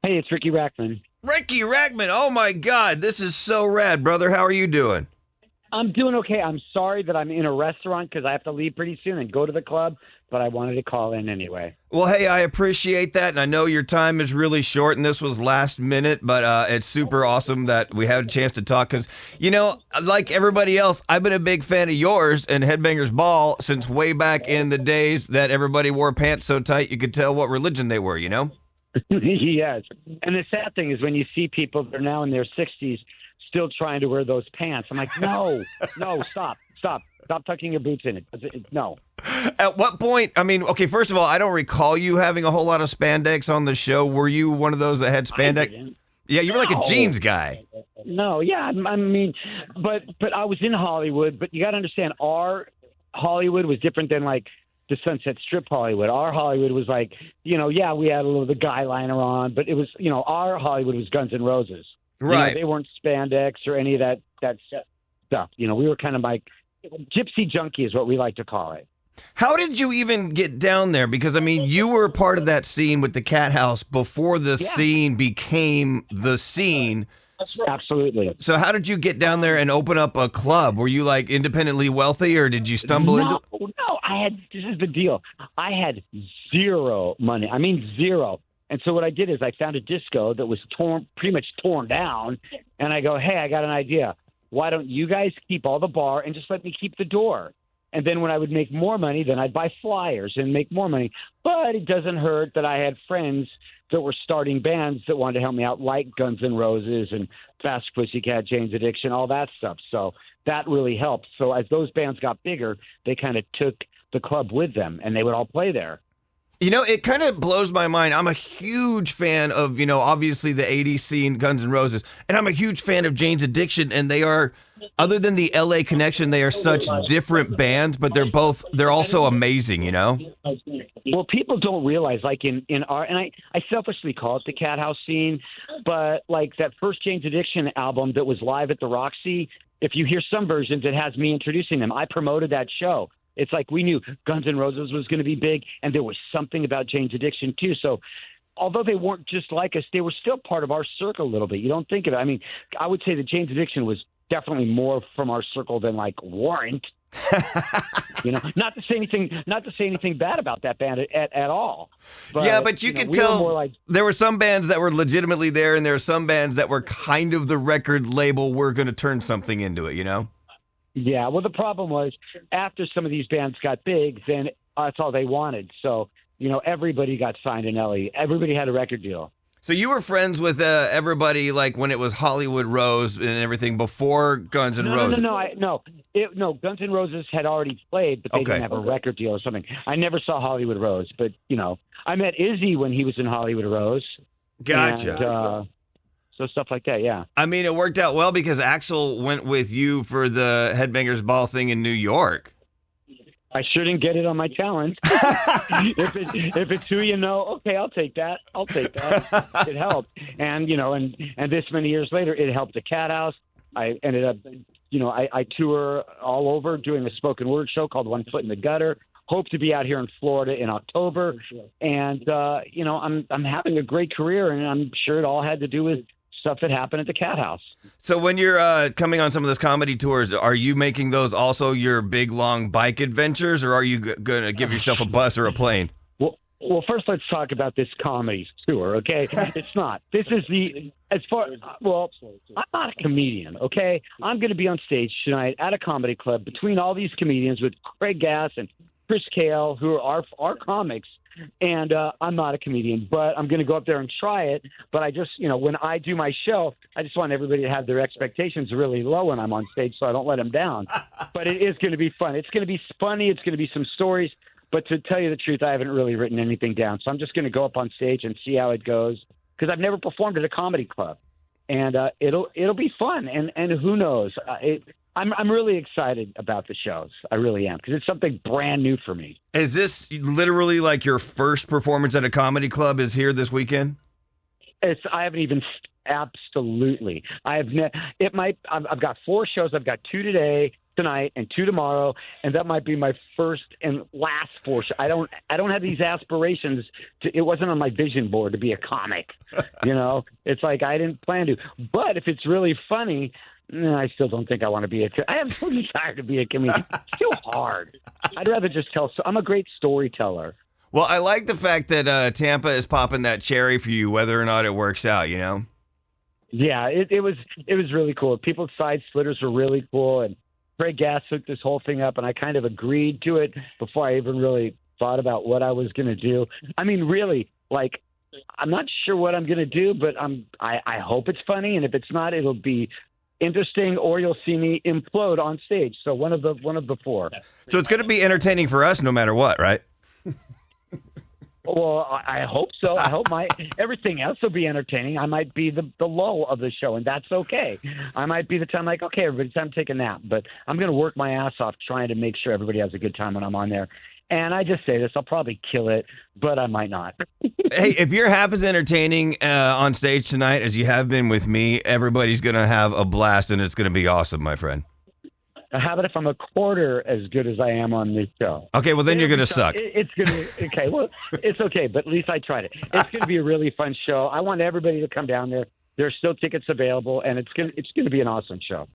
Hey, it's Riki Rachtman. Riki Rachtman, oh my God, this is so rad, brother. How are you doing? I'm doing okay. I'm sorry that I'm in a restaurant because I have to leave pretty soon and go to the club, but I wanted to call in anyway. Well, hey, I appreciate that, and I know your time is really short, and this was last minute, but it's super awesome that we had a chance to talk because, you know, like everybody else, I've been a big fan of yours and Headbanger's Ball since way back in the days that everybody wore pants so tight you could tell what religion they were, you know? Yes. And the sad thing is when you see people that are now in their 60s still trying to wear those pants, I'm like, no, stop tucking your boots in. No. At what point, I mean, okay, first of all, I don't recall you having a whole lot of spandex on the show. Were you one of those that had spandex? Yeah, you were like a jeans guy. No, yeah, I mean, but I was in Hollywood, but you got to understand, our Hollywood was different than like the Sunset Strip Hollywood. Our Hollywood was like, we had a little of the guy liner on, but it was, our Hollywood was Guns N' Roses. Right. They weren't spandex or any of that stuff. We were kind of like gypsy junkie is what we like to call it. How did you even get down there? Because, I mean, you were part of that scene with the Cat House before the scene became the scene. Absolutely. So how did you get down there and open up a club? Were you like independently wealthy or did you stumble into? No, this is the deal. I had zero money. I mean, zero. And so what I did is I found a disco that was pretty much torn down. And I go, hey, I got an idea. Why don't you guys keep all the bar and just let me keep the door? And then when I would make more money, then I'd buy flyers and make more money. But it doesn't hurt that I had friends that were starting bands that wanted to help me out, like Guns N' Roses and Fast Pussycat, Jane's Addiction, all that stuff. So that really helped. So as those bands got bigger, they kind of took the club with them, and they would all play there. You know, it kind of blows my mind. I'm a huge fan of, obviously the 80s scene, Guns N' Roses, and I'm a huge fan of Jane's Addiction, and they are, other than the LA connection, they are such different bands, but they're also amazing, Well, people don't realize, like in our, and I selfishly call it the Cat House scene, but like that first Jane's Addiction album that was live at the Roxy, if you hear some versions, it has me introducing them. I promoted that show. It's like we knew Guns N' Roses was going to be big, and there was something about Jane's Addiction, too. So although they weren't just like us, they were still part of our circle a little bit. You don't think of it. I mean, I would say that Jane's Addiction was definitely more from our circle than like Warrant. Not to say anything bad about that band at all. But, yeah, but you could tell there were some bands that were legitimately there, and there were some bands that were kind of the record label, we're going to turn something into it, Yeah, well, the problem was after some of these bands got big, then that's all they wanted. So, everybody got signed in LA. Everybody had a record deal. So you were friends with everybody, like when it was Hollywood Rose and everything before Guns N' Roses? No. Guns N' Roses had already played, but they didn't have a record deal or something. I never saw Hollywood Rose, but, I met Izzy when he was in Hollywood Rose. Gotcha. And, so stuff like that, yeah. I mean, it worked out well because Axl went with you for the Headbangers Ball thing in New York. I sure didn't get it on my talent. if it's who you know, okay, I'll take that. It helped. And, and this many years later, it helped the Cat House. I ended up, I tour all over doing a spoken word show called One Foot in the Gutter. Hope to be out here in Florida in October. And, I'm having a great career, and I'm sure it all had to do with stuff that happened at the Cat House. So when you're coming on some of those comedy tours, are you making those also your big, long bike adventures, or are you going to give yourself a bus or a plane? Well, first let's talk about this comedy tour, okay? It's not. This is I'm not a comedian, okay? I'm going to be on stage tonight at a comedy club between all these comedians with Crag Gass and Chris Kael, who are our comics. And I'm not a comedian, but I'm going to go up there and try it. But I just, when I do my show, I just want everybody to have their expectations really low when I'm on stage so I don't let them down. But it is going to be fun. It's going to be funny. It's going to be some stories. But to tell you the truth, I haven't really written anything down. So I'm just going to go up on stage and see how it goes because I've never performed at a comedy club. And it'll be fun. And who knows? I'm really excited about the shows. I really am, because it's something brand new for me. Is this literally like your first performance at a comedy club is here this weekend? I haven't even absolutely. I've got 4 shows. I've got 2 today. tonight and 2 tomorrow, and that might be my first and last 4 shows. I don't have these aspirations. It wasn't on my vision board to be a comic. It's like I didn't plan to. But if it's really funny, I still don't think I want to be I am so tired to be a comedian. It's too hard. I'd rather just tell. I'm a great storyteller. Well, I like the fact that Tampa is popping that cherry for you, whether or not it works out. Yeah, it was really cool. People's side splitters were really cool, and Crag Gass hooked this whole thing up, and I kind of agreed to it before I even really thought about what I was going to do. I mean, really, like, I'm not sure what I'm going to do, but I hope it's funny, and if it's not, it'll be interesting, or you'll see me implode on stage. So one of the 4. So it's going to be entertaining for us no matter what, right? Well, I hope so. I hope everything else will be entertaining. I might be the lull of the show, and that's okay. I might be the time like, okay, everybody, time to take a nap. But I'm going to work my ass off trying to make sure everybody has a good time when I'm on there. And I just say this, I'll probably kill it, but I might not. Hey, if you're half as entertaining on stage tonight as you have been with me, everybody's going to have a blast, and it's going to be awesome, my friend. How about if I'm a quarter as good as I am on this show? Okay, well, then you're going to suck. It's going to okay. Well, it's okay, but at least I tried it. It's going to be a really fun show. I want everybody to come down there. There's still tickets available, and it's going to be an awesome show.